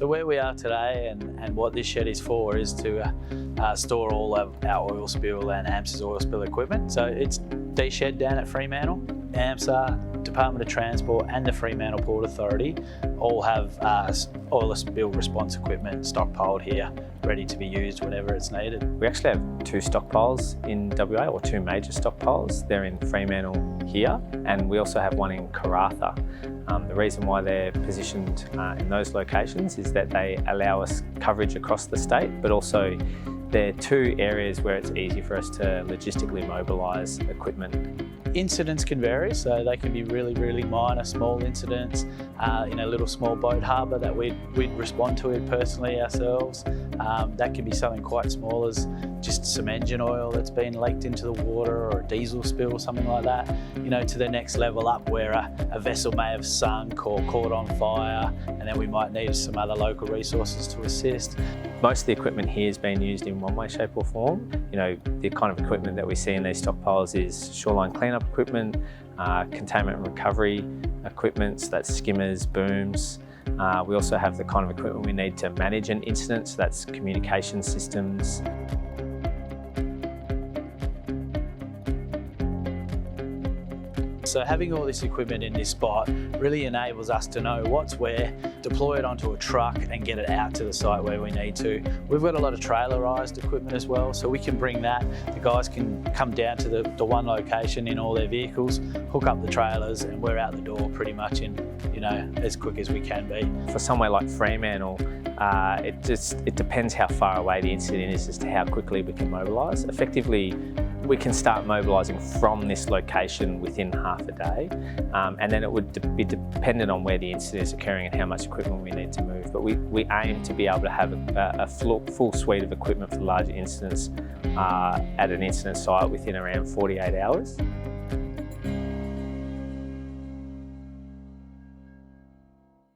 So where we are today and what this shed is for is to store all of our oil spill and AMSA's oil spill equipment. So it's D shed down at Fremantle. AMSA, Department of Transport and the Fremantle Port Authority all have oil spill response equipment stockpiled here, ready to be used whenever it's needed. We actually have two stockpiles in WA, or two major stockpiles. They're in Fremantle here, and we also have one in Karratha. The reason why they're positioned in those locations is that they allow us coverage across the state, but also they're two areas where it's easy for us to logistically mobilise equipment. Incidents can vary, so they can be really minor, small incidents in a little small boat harbour that we'd respond to it personally ourselves. That can be something quite small as just some engine oil that's been leaked into the water, or a diesel spill or something like that, to the next level up where a vessel may have sunk or caught on fire, and then we might need some other local resources to assist. Most of the equipment here has been used in one way, shape or form. The kind of equipment that we see in these stockpiles is shoreline cleanup equipment, containment and recovery equipment, so that's skimmers, booms. We also have the kind of equipment we need to manage an incident, so that's communication systems. So having all this equipment in this spot really enables us to know what's where, deploy it onto a truck and get it out to the site where we need to. We've got a lot of trailerised equipment as well, so we can bring that. The guys can come down to the one location in all their vehicles, hook up the trailers, and we're out the door pretty much in, as quick as we can be. For somewhere like Fremantle, it depends how far away the incident is as to how quickly we can mobilise. Effectively, we can start mobilising from this location within half a day, and then it would be dependent on where the incident is occurring and how much equipment we need to move. But we aim to be able to have a full suite of equipment for larger incidents at an incident site within around 48 hours.